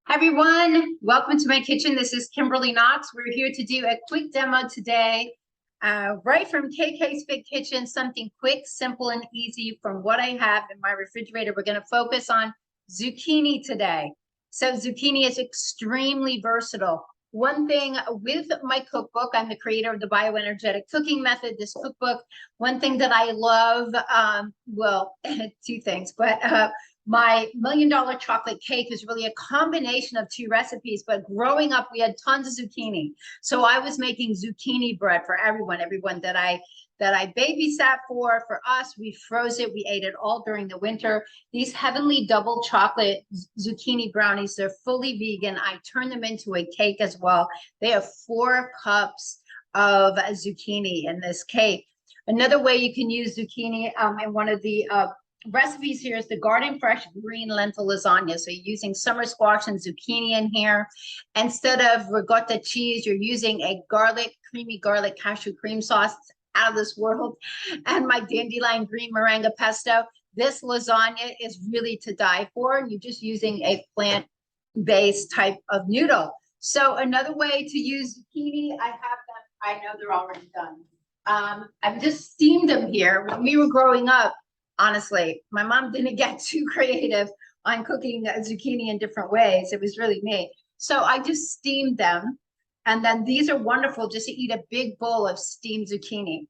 Hi everyone, welcome to my kitchen. This is Kimberly Knox. We're here to do a quick demo today, right from KK's Big Kitchen, something quick, simple, and easy from what I have in my refrigerator. We're going to focus on zucchini today. So zucchini is extremely versatile. One thing with my cookbook, I'm the creator of the bioenergetic cooking method, this cookbook. One thing that I love, well, two things, but my $1 million chocolate cake is really a combination of two recipes, but growing up, we had tons of zucchini. So I was making zucchini bread for everyone that I babysat for us. We froze it. We ate it all during the winter. These heavenly double chocolate zucchini brownies, they're fully vegan. I turn them into a cake as well. They have 4 cups of zucchini in this cake. Another way you can use zucchini in one of the recipes here is the garden fresh green lentil lasagna. So you're using summer squash and zucchini in here. Instead of ricotta cheese, you're using a creamy garlic cashew cream sauce. It's out of this world. And my dandelion green moringa pesto. This lasagna is really to die for. You're just using a plant-based type of noodle. So another way to use zucchini, I have them. I know they're already done. I've just steamed them here. When we were growing up, honestly, my mom didn't get too creative on cooking zucchini in different ways. It was really me. So I just steamed them. And then these are wonderful just to eat a big bowl of steamed zucchini.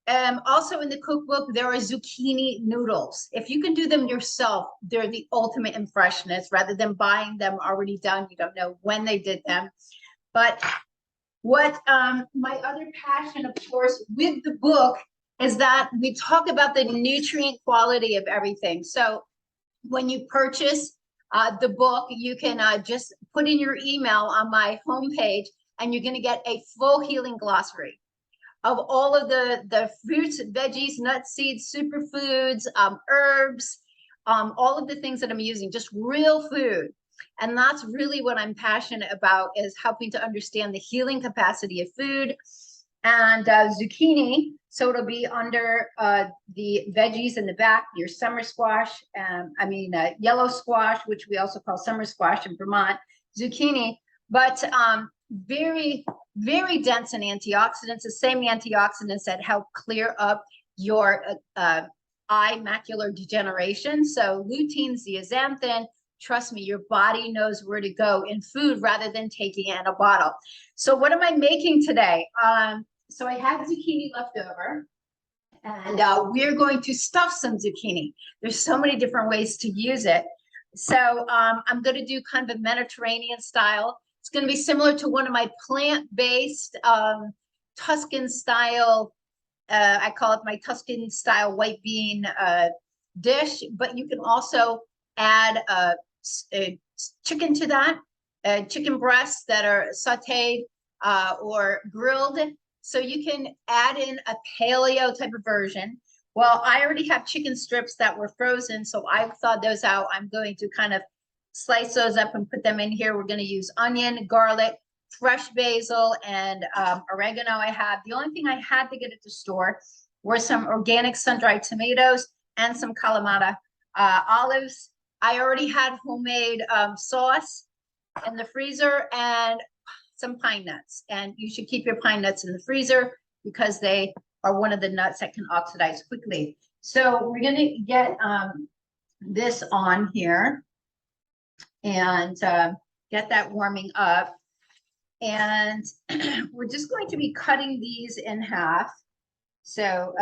Also in the cookbook, there are zucchini noodles. If you can do them yourself, they're the ultimate in freshness rather than buying them already done. You don't know when they did them. But what my other passion, of course, with the book is that we talk about the nutrient quality of everything. So when you purchase the book, you can just put in your email on my homepage, and you're going to get a full healing glossary of all of the fruits, veggies, nuts, seeds, superfoods, herbs, all of the things that I'm using, just real food. And that's really what I'm passionate about, is helping to understand the healing capacity of food. And zucchini, so it'll be under the veggies in the back, your summer squash, yellow squash, which we also call summer squash in Vermont, zucchini, but very, very dense in antioxidants, the same antioxidants that help clear up your eye macular degeneration. So lutein, zeaxanthin, trust me, your body knows where to go in food rather than taking it in a bottle. So what am I making today? So I have zucchini left over, and we're going to stuff some zucchini. There's so many different ways to use it. So I'm going to do kind of a Mediterranean style. It's going to be similar to one of my plant-based Tuscan style, I call it my Tuscan style white bean dish, but you can also add a chicken to that, chicken breasts that are sauteed or grilled. So you can add in a paleo type of version. Well, I already have chicken strips that were frozen, so I've thawed those out. I'm going to kind of slice those up and put them in here. We're going to use onion, garlic, fresh basil, and oregano I have. The only thing I had to get at the store were some organic sun-dried tomatoes and some kalamata olives. I already had homemade sauce in the freezer and some pine nuts, and you should keep your pine nuts in the freezer because they are one of the nuts that can oxidize quickly. So we're going to get this on here and get that warming up, and we're just going to be cutting these in half. So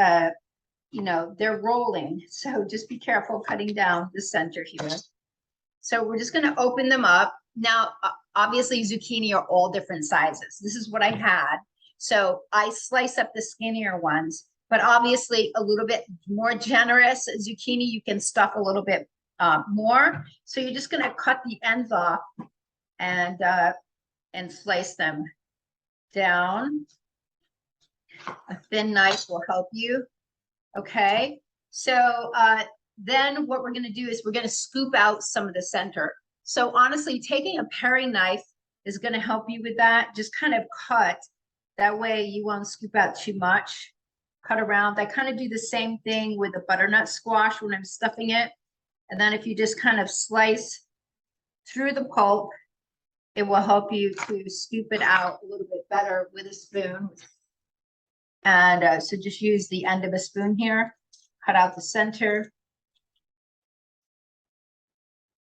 they're rolling, so just be careful cutting down the center here. So we're just going to open them up. Now, obviously, zucchini are all different sizes. This is what I had. So I slice up the skinnier ones, but obviously a little bit more generous zucchini, you can stuff a little bit more. So you're just going to cut the ends off and slice them down. A thin knife will help you. Okay. So then what we're going to do is we're going to scoop out some of the center. So honestly, taking a paring knife is going to help you with that. Just kind of cut. That way you won't scoop out too much. Cut around. I kind of do the same thing with the butternut squash when I'm stuffing it. And then if you just kind of slice through the pulp It will help you to scoop it out a little bit better with a spoon. And so just use the end of a spoon here, cut out the center.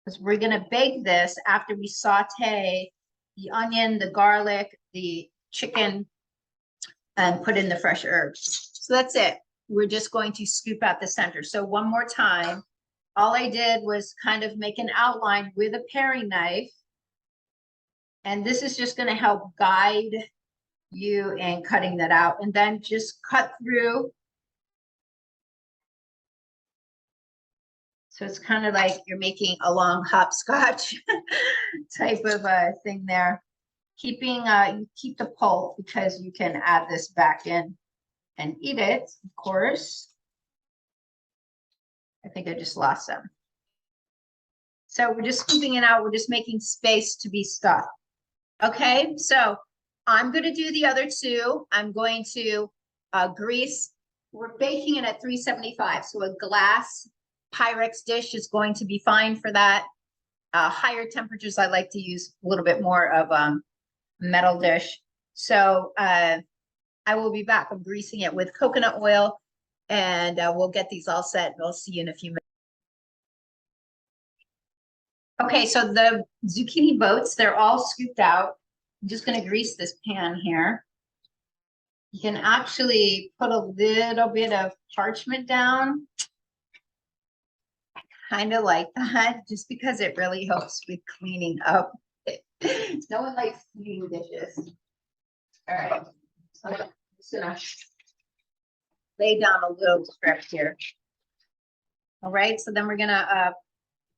Because we're gonna bake this after we saute the onion, the garlic, the chicken, and put in the fresh herbs. So that's it. We're just going to scoop out the center. So one more time, all I did was kind of make an outline with a paring knife. And this is just gonna help guide you in cutting that out. And then just cut through. So it's kind of like you're making a long hopscotch type of a thing there. Keeping, you keep the pulp because you can add this back in and eat it, of course. I think I just lost them. So we're just scooping it out. We're just making space to be stuffed. Okay, so I'm going to do the other two. I'm going to grease. We're baking it at 375. So a glass Pyrex dish is going to be fine for that. Higher temperatures, I like to use a little bit more of metal dish. So I will be back. I'm greasing it with coconut oil, and we'll get these all set. We'll see you in a few minutes. Okay, so the zucchini boats, they're all scooped out. I'm just going to grease this pan here. You can actually put a little bit of parchment down. I kind of like that just because it really helps with cleaning up. No one likes cleaning dishes. All right, so I'm just gonna lay down a little strip here. All right, so then we're gonna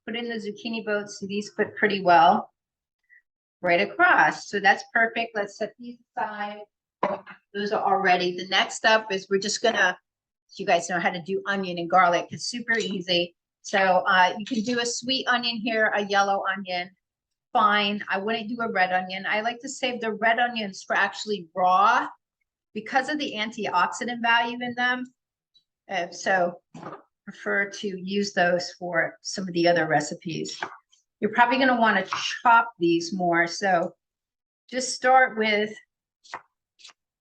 put in the zucchini boats. So these fit pretty well right across. So that's perfect. Let's set these aside. Those are all ready. The next up is we're just gonna, so you guys know how to do onion and garlic. It's super easy. So you can do a sweet onion here, a yellow onion. Fine. I wouldn't do a red onion. I like to save the red onions for actually raw because of the antioxidant value in them. So prefer to use those for some of the other recipes. You're probably going to want to chop these more. So just start with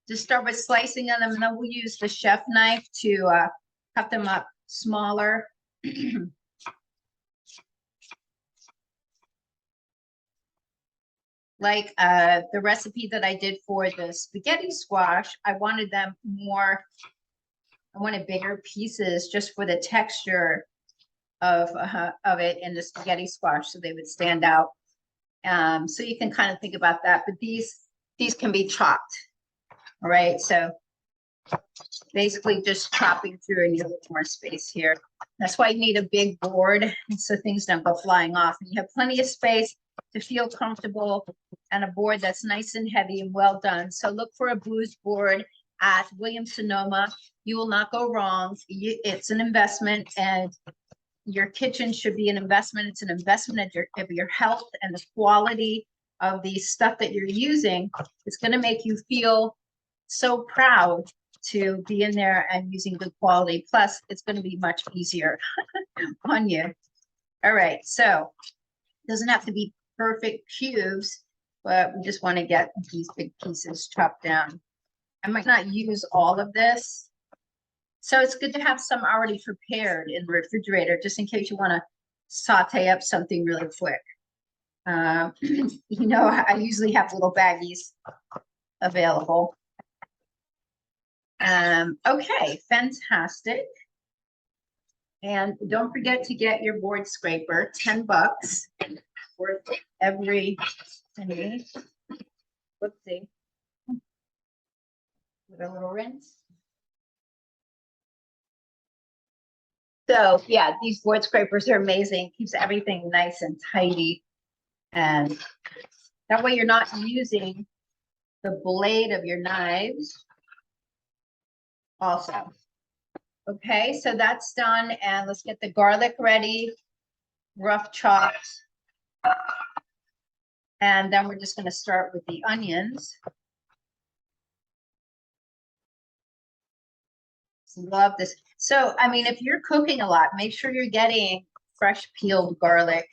slicing them, and then we'll use the chef knife to cut them up smaller. Like the recipe that I did for the spaghetti squash, I wanted them more, I wanted bigger pieces just for the texture of it in the spaghetti squash, so they would stand out. So you can kind of think about that, but these can be chopped. All right, so basically just chopping through, and you have more space here. That's why you need a big board so things don't go flying off, and you have plenty of space to feel comfortable, and a board that's nice and heavy and well done. So look for a bruised board at Williams-Sonoma. You will not go wrong. It's an investment, and your kitchen should be an investment. It's an investment of your health, and the quality of the stuff that you're using. It's going to make you feel so proud to be in there and using good quality. Plus, it's going to be much easier on you. All right, so it doesn't have to be perfect cubes, but we just want to get these big pieces chopped down. I might not use all of this, so it's good to have some already prepared in the refrigerator, just in case you want to saute up something really quick. You know, I usually have little baggies available. Okay, fantastic. And don't forget to get your board scraper, $10 worth every penny. Whoopsie. With a little rinse. So yeah, these board scrapers are amazing. Keeps everything nice and tidy. And that way you're not using the blade of your knives also. Okay, so that's done, and let's get the garlic ready, rough chopped. And then we're just going to start with the onions. Love this. So, I mean, if you're cooking a lot, make sure you're getting fresh peeled garlic.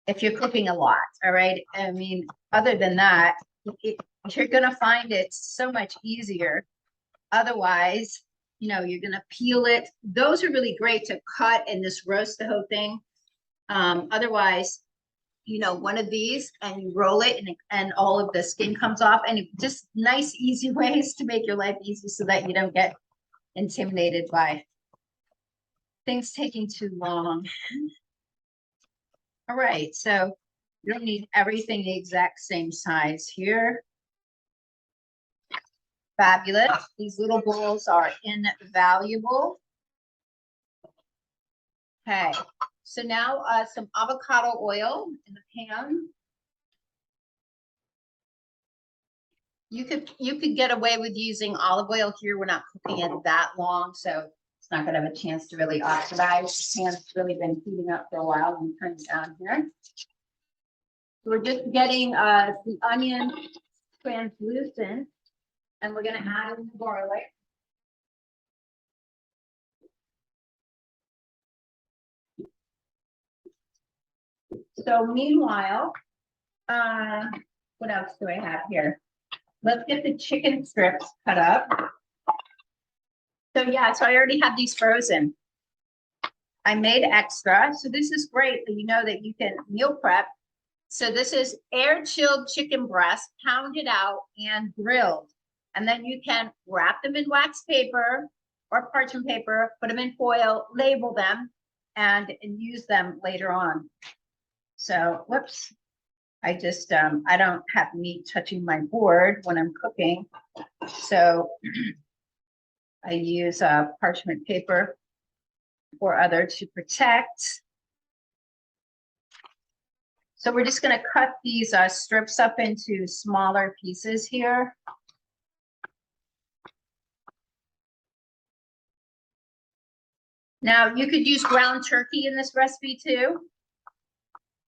if you're cooking a lot, all right? I mean, other than that, you're gonna find it so much easier. Otherwise, you know, you're gonna peel it. Those are really great to cut and just roast the whole thing. Otherwise, you know, one of these and you roll it and all of the skin comes off, and just nice, easy ways to make your life easy so that you don't get intimidated by things taking too long. All right, so you don't need everything the exact same size here. Fabulous. These little bowls are invaluable. Okay, so now some avocado oil in the pan. You could get away with using olive oil here. We're not cooking it that long, so it's not gonna have a chance to really oxidize. The pan's really been heating up for a while. Let me turn it down here. So we're just getting the onion translucent, and we're gonna add in the garlic. So meanwhile, what else do I have here? Let's get the chicken strips cut up. So yeah, so I already have these frozen. I made extra, so this is great that you know that you can meal prep. So this is air chilled chicken breast, pounded out and grilled. And then you can wrap them in wax paper or parchment paper, put them in foil, label them, and use them later on. So, whoops, I just, I don't have meat touching my board when I'm cooking. So I use parchment paper or other to protect. So we're just gonna cut these strips up into smaller pieces here. Now you could use ground turkey in this recipe too,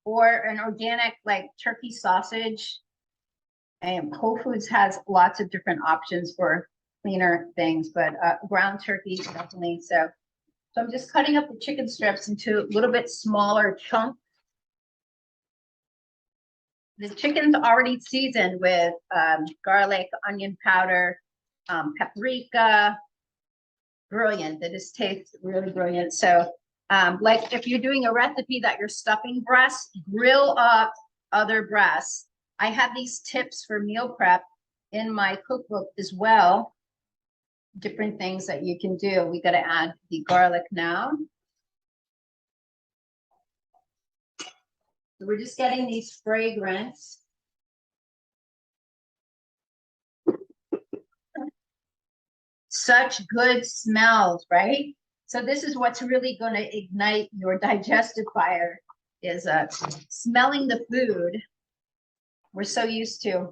or an organic like turkey sausage. And Whole Foods has lots of different options for cleaner things, but ground turkey definitely. So I'm just cutting up the chicken strips into a little bit smaller chunks. The chicken's already seasoned with garlic, onion powder, paprika. Brilliant. That just tastes really brilliant. So like if you're doing a recipe that you're stuffing breasts, grill up other breasts. I have these tips for meal prep in my cookbook as well. Different things that you can do. We got to add the garlic now. So we're just getting these fragrance. Such good smells, right? So this is what's really going to ignite your digestive fire, is smelling the food. We're so used to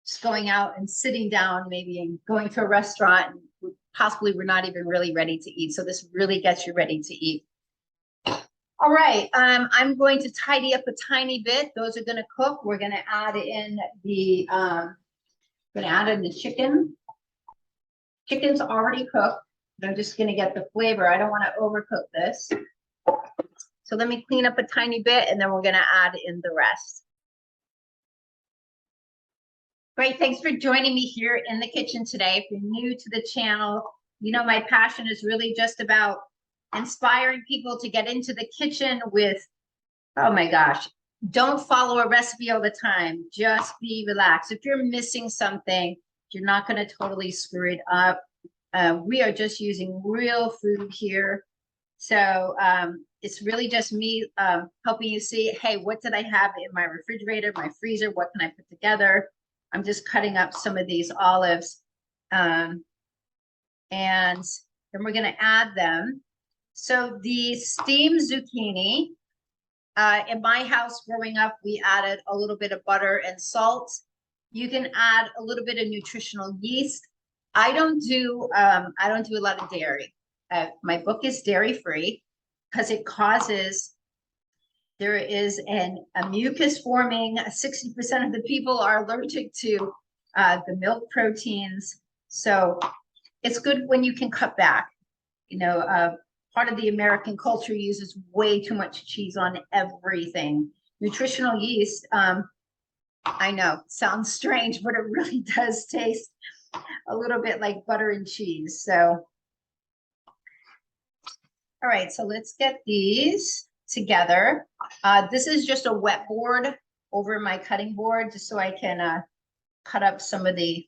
just going out and sitting down, maybe, and going to a restaurant, and possibly we're not even really ready to eat. So this really gets you ready to eat. All right, I'm going to tidy up a tiny bit. Those are going to cook. We're going to add in the chicken. Chicken's already cooked. I'm just going to get the flavor. I don't want to overcook this. So let me clean up a tiny bit, and then we're going to add in the rest. Great, thanks for joining me here in the kitchen today. If you're new to the channel, you know my passion is really just about inspiring people to get into the kitchen with, oh my gosh, don't follow a recipe all the time. Just be relaxed. If you're missing something, you're not going to totally screw it up. We are just using real food here. So it's really just me helping you see, hey, what did I have in my refrigerator, my freezer? What can I put together? I'm just cutting up some of these olives. And then we're going to add them. So the steamed zucchini, in my house growing up, we added a little bit of butter and salt. You can add a little bit of nutritional yeast. I don't do a lot of dairy. My book is dairy free because it causes, there is a mucus forming. 60% of the people are allergic to the milk proteins. So it's good when you can cut back. You know, part of the American culture uses way too much cheese on everything. Nutritional yeast, I know, sounds strange, but it really does taste a little bit like butter and cheese. So, all right, so let's get these together. This is just a wet board over my cutting board, just so I can cut up some of the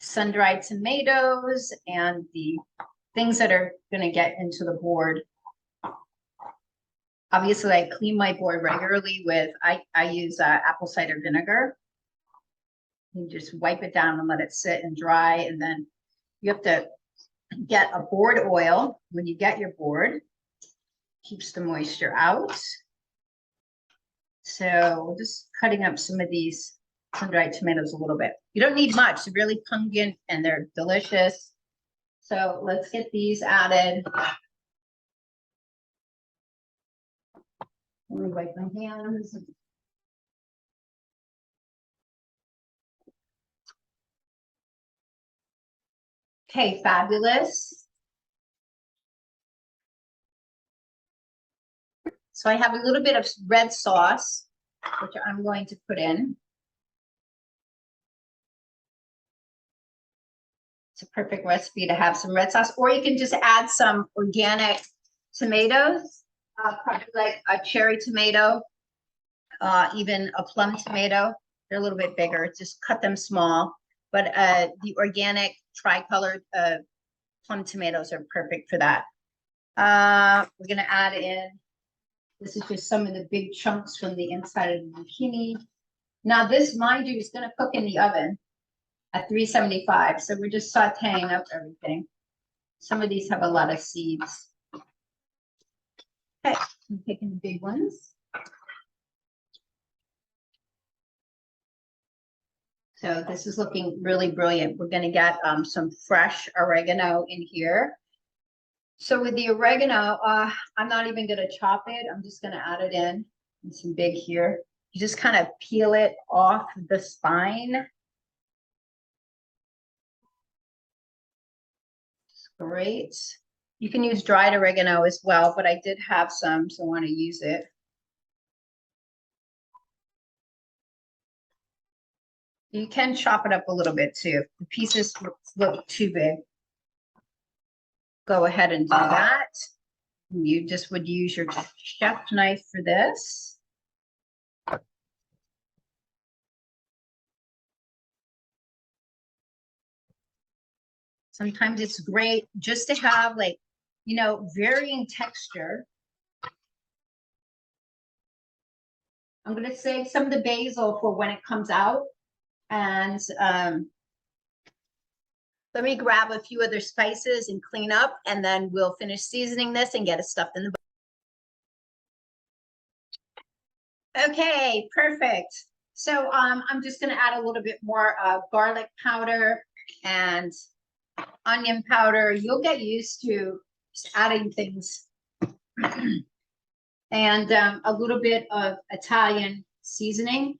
sun-dried tomatoes and the things that are going to get into the board. Obviously, I clean my board regularly with, I use apple cider vinegar. You just wipe it down and let it sit and dry. And then you have to get a board oil when you get your board. Keeps the moisture out. So we're just cutting up some of these sun-dried tomatoes a little bit. You don't need much. They're really pungent and they're delicious. So let's get these added. Let me wipe my hands. Okay, fabulous. So I have a little bit of red sauce, which I'm going to put in. It's a perfect recipe to have some red sauce, or you can just add some organic tomatoes, probably like a cherry tomato, even a plum tomato. They're a little bit bigger, just cut them small. But the organic tricolored plum tomatoes are perfect for that. We're gonna add in, this is just some of the big chunks from the inside of the zucchini. Now this, mind you, is gonna cook in the oven at 375. So we're just sauteing up everything. Some of these have a lot of seeds. Okay, I'm taking the big ones. So this is looking really brilliant. We're gonna get some fresh oregano in here. So with the oregano, I'm not even gonna chop it. I'm just gonna add it in some big here. You just kind of peel it off the spine. Great. You can use dried oregano as well, but I did have some, so I want to use it. You can chop it up a little bit too. The pieces look too big. Go ahead and do that. You just would use your chef knife for this. Sometimes it's great just to have, like, you know, varying texture. I'm going to save some of the basil for when it comes out. And let me grab a few other spices and clean up, and then we'll finish seasoning this and get it stuffed in the bowl. Okay, perfect. So I'm just going to add a little bit more garlic powder and onion powder. You'll get used to just adding things. And a little bit of Italian seasoning.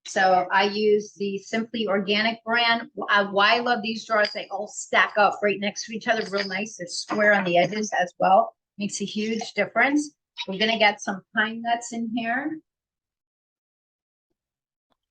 So I use the Simply Organic brand. Why I love these jars, they all stack up right next to each other, real nice. They're square on the edges as well. Makes a huge difference. We're gonna get some pine nuts in here.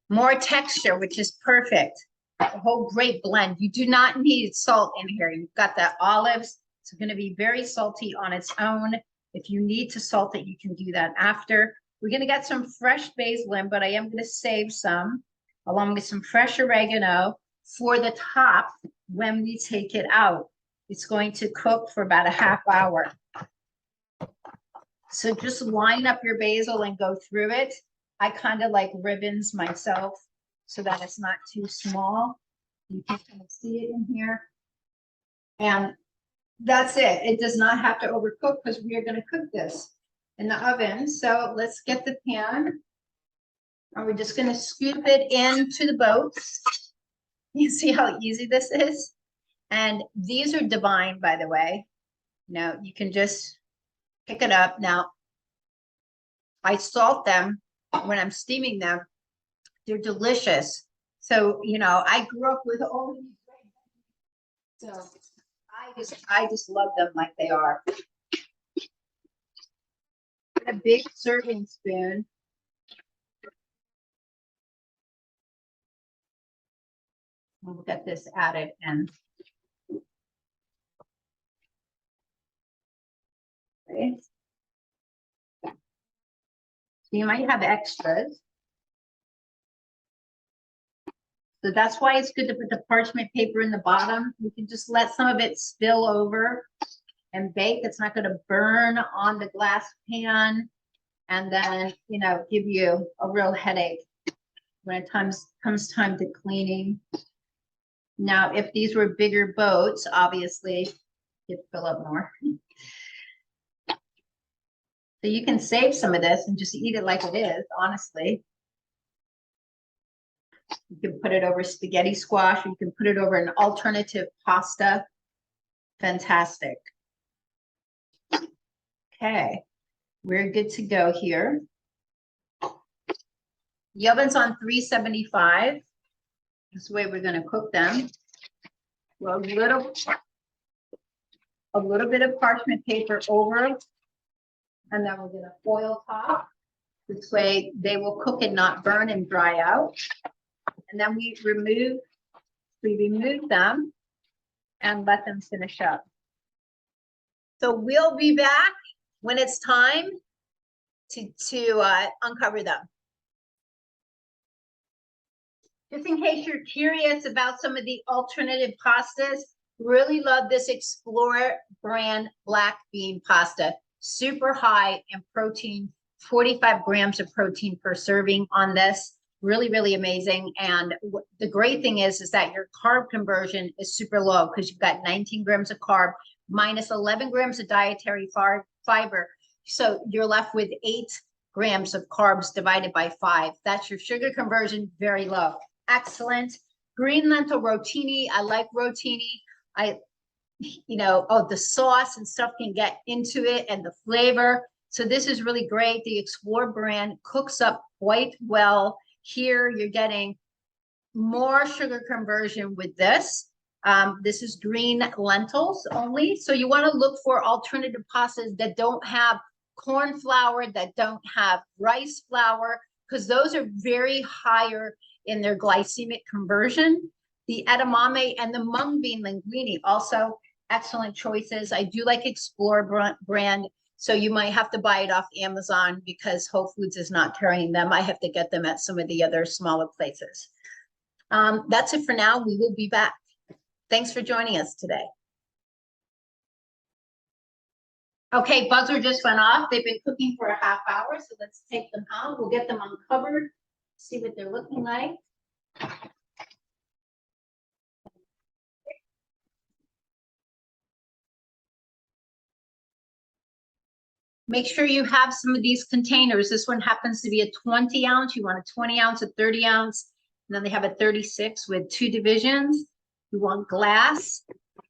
More texture, which is perfect. A whole great blend. You do not need salt in here. You've got the olives. It's gonna be very salty on its own. If you need to salt it, you can do that after. We're going to get some fresh basil in, but I am going to save some, along with some fresh oregano for the top when we take it out. It's going to cook for about a half hour. So just line up your basil and go through it. I kind of like ribbons myself so that it's not too small. You can kind of see it in here. And that's it. It does not have to overcook because we are going to cook this in the oven. So let's get the pan. And we're just going to scoop it into the boats. You see how easy this is? And these are divine, by the way. Now you can just pick it up. Now, I salt them when I'm steaming them. They're delicious. So, you know, I grew up with all these. So I just love them like they are. a big serving spoon. We'll get this added in. Okay. So you might have extras. So that's why it's good to put the parchment paper in the bottom. You can just let some of it spill over and bake. It's not going to burn on the glass pan and then, you know, give you a real headache when it comes time to cleaning. Now, if these were bigger boats, obviously you'd fill up more. So you can save some of this and just eat it like it is, honestly. You can put it over spaghetti squash. You can put it over an alternative pasta. Fantastic. Okay, we're good to go here. The oven's on 375. This is the way we're going to cook them. Well, a little bit of parchment paper over, and then we're going to foil top. This way they will cook and not burn and dry out. And then we remove them and let them finish up. So we'll be back when it's time to uncover them. Just in case you're curious about some of the alternative pastas, really love this Explorer brand black bean pasta. Super high in protein, 45 grams of protein per serving on this. Really, really amazing. And the great thing is that your carb conversion is super low because you've got 19 grams of carb minus 11 grams of dietary fiber. So you're left with 8 grams of carbs divided by 5. That's your sugar conversion, very low. Excellent. Green lentil rotini. I like rotini. The sauce and stuff can get into it and the flavor. So this is really great. The Explorer brand cooks up quite well. Here you're getting more sugar conversion with this. This is green lentils only. So you want to look for alternative pastas that don't have corn flour, that don't have rice flour, because those are very higher in their glycemic conversion. The edamame and the mung bean linguine, also excellent choices. I do like Explorer brand. So you might have to buy it off Amazon because Whole Foods is not carrying them. I have to get them at some of the other smaller places. That's it for now. We will be back. Thanks for joining us today. Okay, buzzer just went off. They've been cooking for a half hour, so let's take them out. We'll get them uncovered, see what they're looking like. Make sure you have some of these containers. This one happens to be a 20 ounce. You want a 20 ounce, a 30 ounce. And then they have a 36 with 2 divisions. You want glass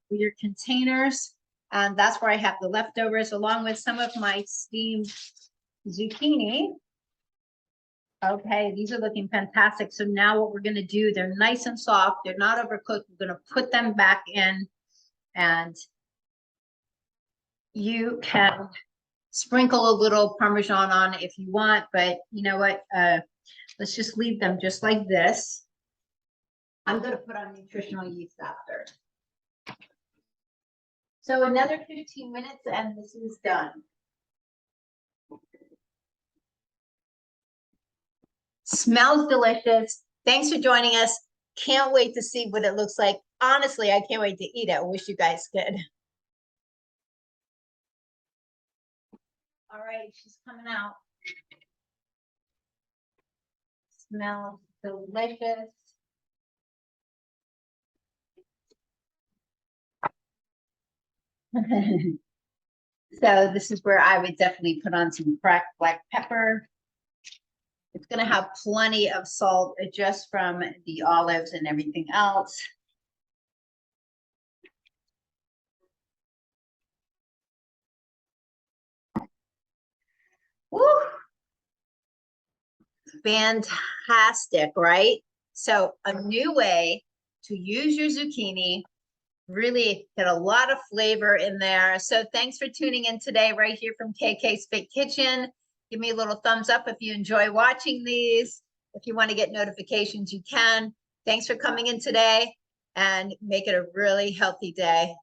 for your containers. And that's where I have the leftovers along with some of my steamed zucchini. Okay, these are looking fantastic. So now what we're going to do, they're nice and soft. They're not overcooked. We're going to put them back in and you can sprinkle a little Parmesan on it if you want, but you know what? Let's just leave them just like this. I'm going to put on nutritional yeast after. So another 15 minutes and this is done. Smells delicious. Thanks for joining us. Can't wait to see what it looks like. Honestly, I can't wait to eat it. I wish you guys could. All right, she's coming out. Smells delicious. So this is where I would definitely put on some cracked black pepper. It's going to have plenty of salt just from the olives and everything else. Woo! Fantastic, right? So a new way to use your zucchini, really get a lot of flavor in there. So thanks for tuning in today right here from KK's Fit Kitchen. Give me a little thumbs up if you enjoy watching these. If you want to get notifications, you can. Thanks for coming in today, and make it a really healthy day.